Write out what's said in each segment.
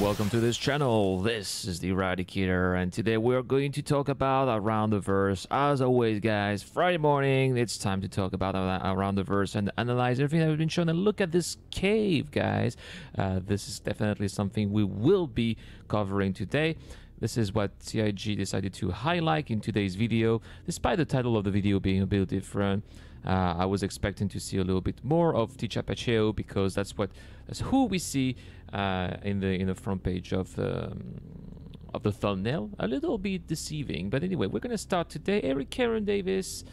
welcome to this channel. This is the Eradicator, and today we're going to talk about Around the Verse. As always, guys, Friday morning, it's time to talk about Around the Verse and analyze everything that we've been shown. And look at this cave, guys. This is definitely something we will be covering today. This is what CIG decided to highlight in today's video. Despite the title of the video being a bit different, I was expecting to see a little bit more of Tecia Paccheo because that's who we see in the front page of the thumbnail. A little bit deceiving, but anyway, we're gonna start today. Eric Karen Davis.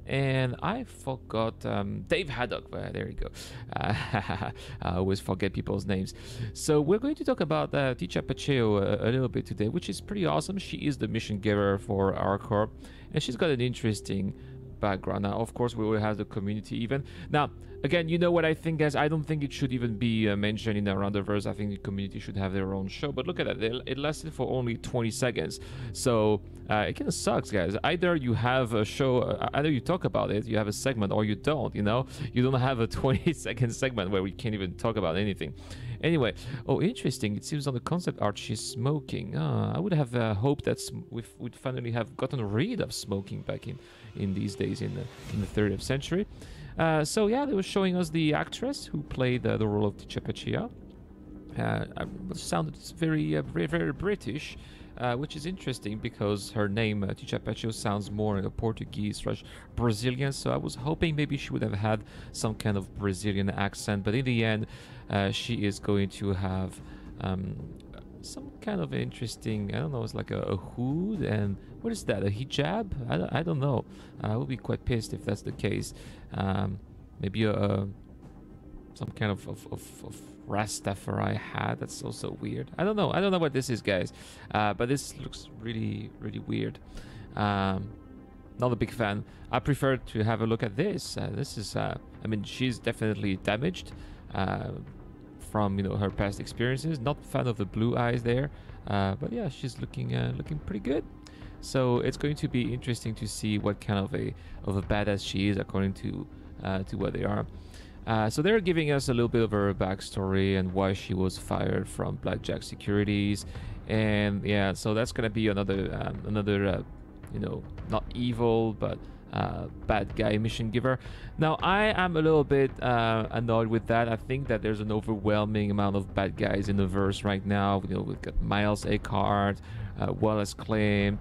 And I forgot Dave Haddock. There you go. I always forget people's names. So we're going to talk about Tecia Paccheo a little bit today, which is pretty awesome. She is the mission giver for ArcCorp, and she's got an interesting background. Now, of course, we will have the community event. Now, again, you know what I think, guys? I don't think it should even be mentioned in Around the Verse. I think the community should have their own show. But look at that. It lasted for only 20 seconds. So it kind of sucks, guys. Either you have a show, either you talk about it, you have a segment, or you don't, you know? You don't have a 20-second segment where we can't even talk about anything. Anyway, oh, interesting. It seems on the concept art she's smoking. I would have hoped that we'd finally have gotten rid of smoking back in these days in the 30th century. So yeah, they were showing us the actress who played the role of Tecia Paccheo. Sounded very British, which is interesting because her name Tecia Paccheo sounds more like a Portuguese/Brazilian. So I was hoping maybe she would have had some kind of Brazilian accent, but in the end, she is going to have some kind of interesting, I don't know, it's like a hood, and what is that, a hijab? I don't know. I will be quite pissed if that's the case. Maybe some kind of Rastafari hat. That's also weird. I don't know what this is, guys, but this looks really weird. Not a big fan. I prefer to have a look at this. This is I mean, she's definitely damaged from, you know, her past experiences. Not a fan of the blue eyes there, but yeah, she's looking pretty good. So it's going to be interesting to see what kind of a badass she is according to what they are. So they're giving us a little bit of her backstory and why she was fired from Blackjack Securities, and yeah, so that's gonna be another you know, not evil but bad guy mission giver. Now I am a little bit annoyed with that. I think that there's an overwhelming amount of bad guys in the verse right now. You know, we've got Miles Eckhart, Wallace Klimt,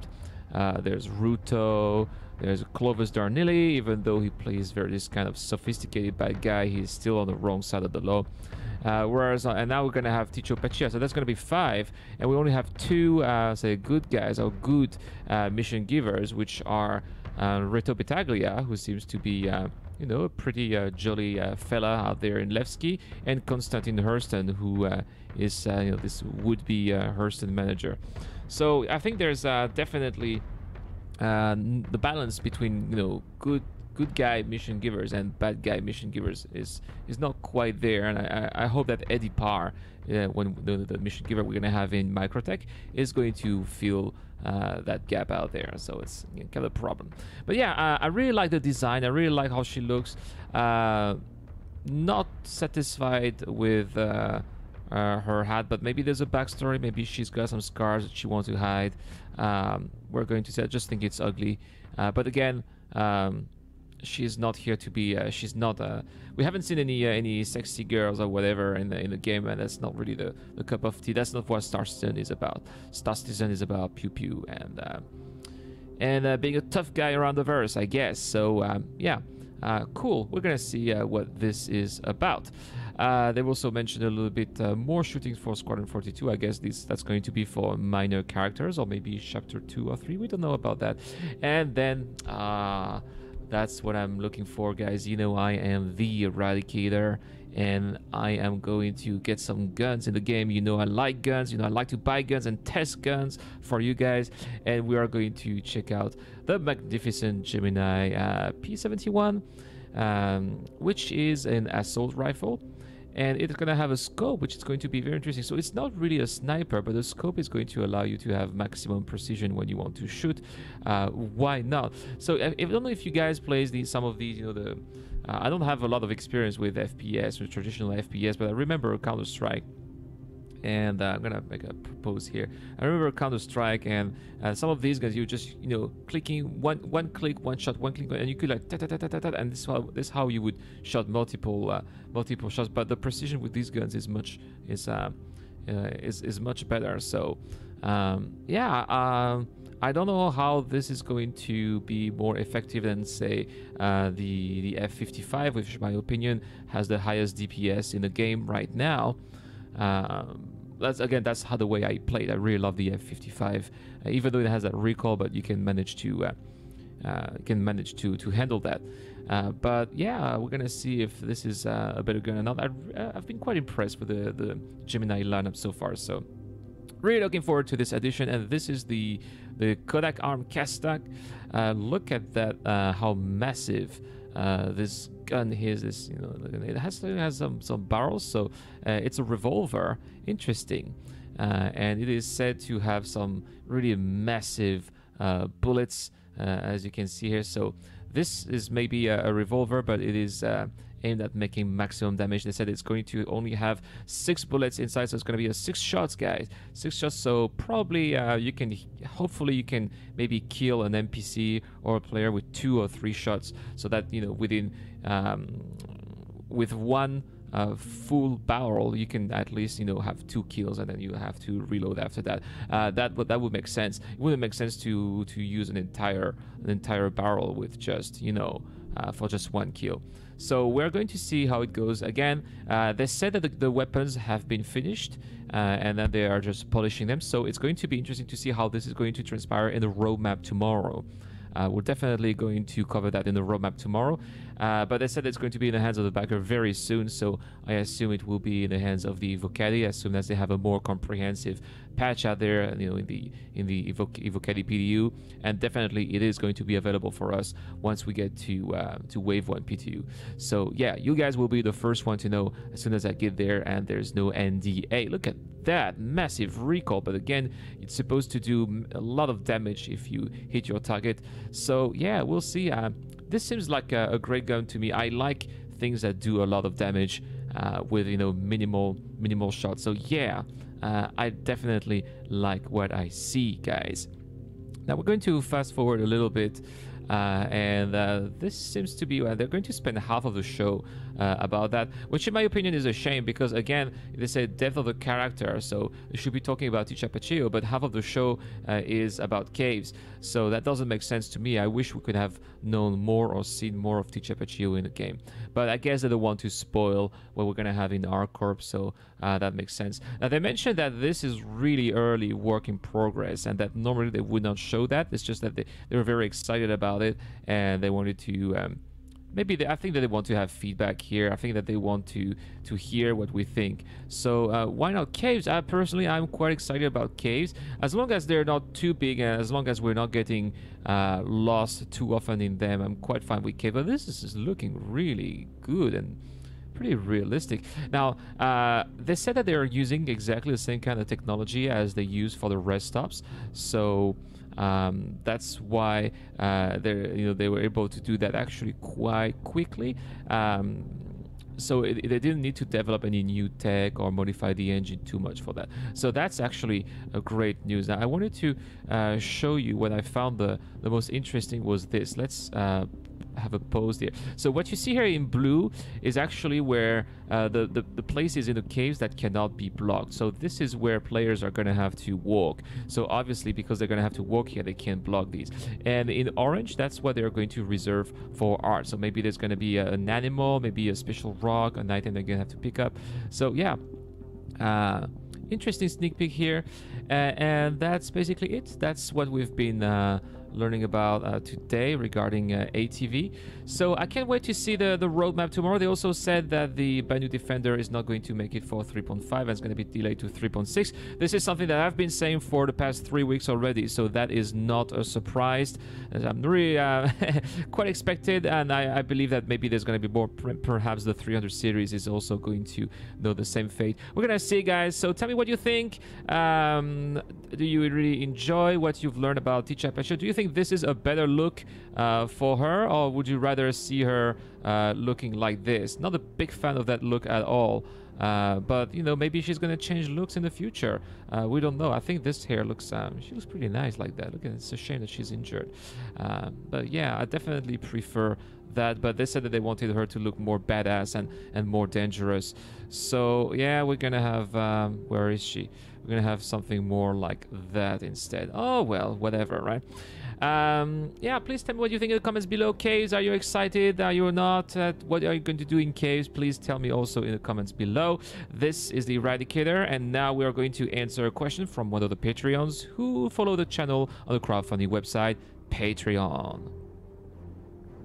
there's Ruto, there's Clovis Darnilly. Even though he plays this kind of sophisticated bad guy, he's still on the wrong side of the law. Whereas, and now we're gonna have Tecia Paccheo, so that's gonna be 5, and we only have 2 say good guys or good mission givers, which are Reto Battaglia, who seems to be you know, a pretty jolly fella out there in Levski, and Konstantin Hurston, who is you know, this would-be Hurston manager. So I think there's definitely the balance between, you know, good guy mission givers and bad guy mission givers is not quite there, and I hope that Eddie Parr, when the mission giver we're gonna have in Microtech, is going to fill that gap out there. So it's, you know, kind of a problem. But yeah, I really like the design. I really like how she looks. Not satisfied with her hat, but maybe there's a backstory. Maybe she's got some scars that she wants to hide. We're going to say, I just think it's ugly. But again, she's not here to be. She's not. We haven't seen any sexy girls or whatever in the game, and that's not really the cup of tea. That's not what Star Citizen is about. Star Citizen is about pew pew and being a tough guy around the verse, I guess. So yeah, cool. We're gonna see what this is about. They've also mentioned a little bit more shooting for Squadron 42. I guess that's going to be for minor characters, or maybe chapter 2 or 3. We don't know about that. And then that's what I'm looking for, guys. You know, I am the Eradicator, and I am going to get some guns in the game. You know, I like guns. You know, I like to buy guns and test guns for you guys. And we are going to check out the magnificent Gemini P71, which is an assault rifle. And it's going to have a scope, which is going to be very interesting. So it's not really a sniper, but the scope is going to allow you to have maximum precision when you want to shoot. Why not? So I don't know if you guys play some of these, you know, I don't have a lot of experience with FPS, with traditional FPS, but I remember Counter-Strike. And I'm gonna make a propose here. I remember Counter-Strike, and some of these guys, you just clicking one click, one shot, one click, and you could like ta ta ta ta ta ta, and this how you would shot multiple shots. But the precision with these guns is much better. So I don't know how this is going to be more effective than, say, the F55, which in my opinion has the highest DPS in the game right now. That's how the way I played. I really love the F55, even though it has that recoil, but you can manage to handle that. But yeah, we're gonna see if this is a better gun or not. I've been quite impressed with the Gemini lineup so far. So really looking forward to this edition. And this is the Kodak Arm Kastak. Look at that, how massive this gun is. This, it has some barrels, so it's a revolver. Interesting. And it is said to have some really massive bullets, as you can see here. So this is maybe a revolver, but it is aimed at making maximum damage. They said it's going to only have 6 bullets inside, so it's going to be a 6 shots, guys. 6 shots. So probably hopefully you can maybe kill an NPC or a player with 2 or 3 shots, so that with one full barrel you can at least have 2 kills, and then you have to reload after that. That would make sense. It wouldn't make sense to use an entire barrel with just for just 1 kill. So we're going to see how it goes. Again, they said that the weapons have been finished, and then they are just polishing them. So it's going to be interesting to see how this is going to transpire in the roadmap tomorrow. We're definitely going to cover that in the roadmap tomorrow. But they said it's going to be in the hands of the backer very soon, so I assume it will be in the hands of the Evocati as soon as they have a more comprehensive patch out there, in the Evocati PTU, and definitely it is going to be available for us once we get to Wave 1 PTU. So yeah, you guys will be the first one to know as soon as I get there, and there's no NDA. Look at that massive recoil, but again, it's supposed to do a lot of damage if you hit your target. So yeah, we'll see. This seems like a great gun to me. I like things that do a lot of damage with minimal shots. So yeah, I definitely like what I see, guys. Now we're going to fast forward a little bit, and this seems to be they're going to spend half of the show about that, which in my opinion is a shame, because again, they say depth of the character, so they should be talking about Tecia Paccheo, but half of the show is about caves, so that doesn't make sense to me. I wish we could have known more or seen more of Tecia Paccheo in the game, but I guess they don't want to spoil what we're gonna have in ArcCorp, so that makes sense. Now they mentioned that this is really early work in progress, and that normally they would not show that. It's just that they were very excited about it, and they wanted to I think that they want to have feedback here. I think that they want to hear what we think. So why not caves? Personally, I'm quite excited about caves, as long as they're not too big, and as long as we're not getting lost too often in them. I'm quite fine with caves, but this is looking really good and pretty realistic. Now, they said that they are using exactly the same kind of technology as they use for the rest stops. So that's why they were able to do that actually quite quickly. So they didn't need to develop any new tech or modify the engine too much for that. So that's actually a great news. Now I wanted to show you what I found the most interesting was this. Let's have a pause here. So what you see here in blue is actually where the places in the caves that cannot be blocked. So this is where players are going to have to walk. So obviously, because they're going to have to walk here, they can't block these. And in orange, that's what they're going to reserve for art. So maybe there's going to be an animal, maybe a special rock, an item they're going to have to pick up. So yeah, interesting sneak peek here. And that's basically it. That's what we've been learning about today regarding ATV. So I can't wait to see the roadmap tomorrow. They also said that the brand new Defender is not going to make it for 3.5 and it's going to be delayed to 3.6. This is something that I've been saying for the past 3 weeks already, so that is not a surprise. I'm really quite expected, and I believe that maybe there's going to be more. Perhaps the 300 series is also going to know the same fate. We're going to see, guys. So tell me what you think. Do you really enjoy what you've learned about Tecia Paccheo? Do you think this is a better look for her, or would you rather see her looking like this? Not a big fan of that look at all. But you know, maybe she's gonna change looks in the future. We don't know. I think this hair looks she looks pretty nice like that. Look, it's a shame that she's injured. But yeah, I definitely prefer that. But they said that they wanted her to look more badass and more dangerous. So yeah, we're gonna have where is she? We're gonna have something more like that instead. Oh well, whatever, right? Yeah, please tell me what you think in the comments below. Caves, are you excited? Are you not? What are you going to do in caves? Please tell me also in the comments below. This is the Eradicator, and now we are going to answer a question from one of the Patreons who follow the channel on the crowdfunding website Patreon.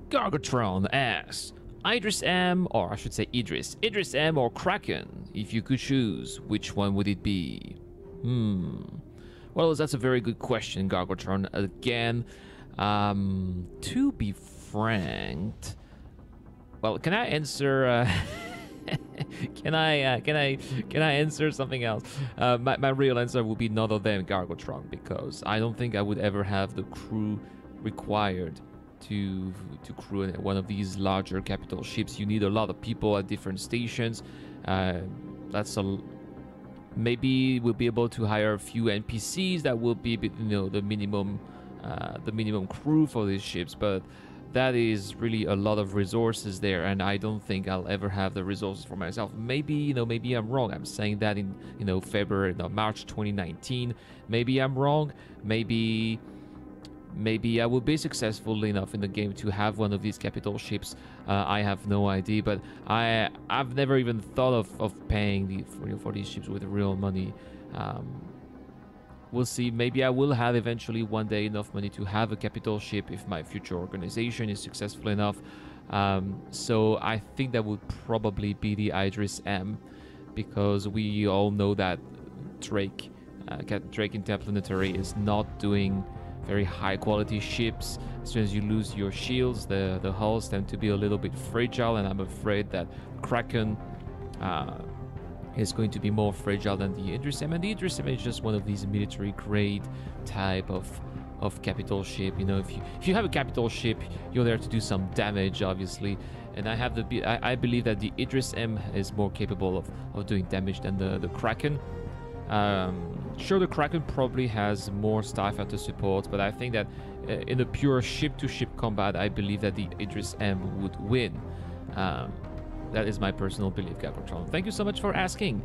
Gargotron asks, Idris M, or I should say Idris M or Kraken, if you could choose, which one would it be? Well, that's a very good question, Gargotron. Again, to be frank, well, can I answer? Can I answer something else? My real answer would be none of them, Gargotron, because I don't think I would ever have the crew required to crew one of these larger capital ships. You need a lot of people at different stations. Maybe we'll be able to hire a few NPCs that will be, you know, the minimum crew for these ships, but that is really a lot of resources there, and I don't think I'll ever have the resources for myself. Maybe, you know, maybe I'm wrong. I'm saying that in, you know, March 2019. Maybe I'm wrong. Maybe I will be successful enough in the game to have one of these capital ships. I have no idea, but I've never even thought of paying for these ships with real money. We'll see. Maybe I will have eventually one day enough money to have a capital ship if my future organization is successful enough. So I think that would probably be the Idris M, because we all know that Drake Interplanetary is not doing very high quality ships. As soon as you lose your shields, the hulls tend to be a little bit fragile, and I'm afraid that Kraken is going to be more fragile than the Idris M. And the Idris M is just one of these military grade type of capital ship. You know, if you have a capital ship, you're there to do some damage, obviously. And I believe that the Idris M is more capable of doing damage than the Kraken. Sure, the Kraken probably has more Starfighter support, but I think that in a pure ship-to-ship combat, I believe that the Idris M would win. That is my personal belief, Gargotron. Thank you so much for asking.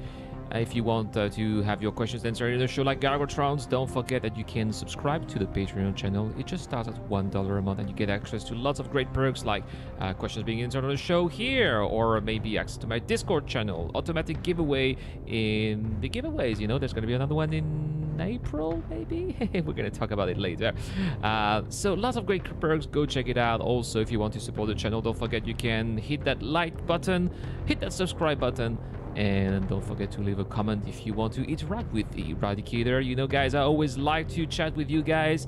If you want to have your questions answered in a show like Gargotron's, don't forget that you can subscribe to the Patreon channel. It just starts at $1 a month, and you get access to lots of great perks like questions being answered on the show here, or maybe access to my Discord channel, automatic giveaway in the giveaways. You know, there's going to be another one in April, maybe? We're going to talk about it later. So lots of great perks. Go check it out. Also, if you want to support the channel, don't forget you can hit that like button, hit that subscribe button, and don't forget to leave a comment if you want to interact with the Eradicator. You know, guys, I always like to chat with you guys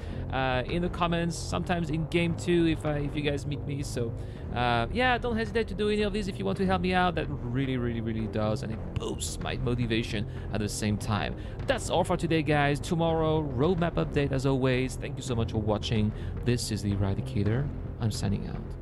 in the comments, sometimes in game too, if you guys meet me. So yeah, don't hesitate to do any of these if you want to help me out. That really does, and it boosts my motivation at the same time. That's all for today, guys. Tomorrow, roadmap update as always. Thank you so much for watching. This is the Eradicator. I'm signing out.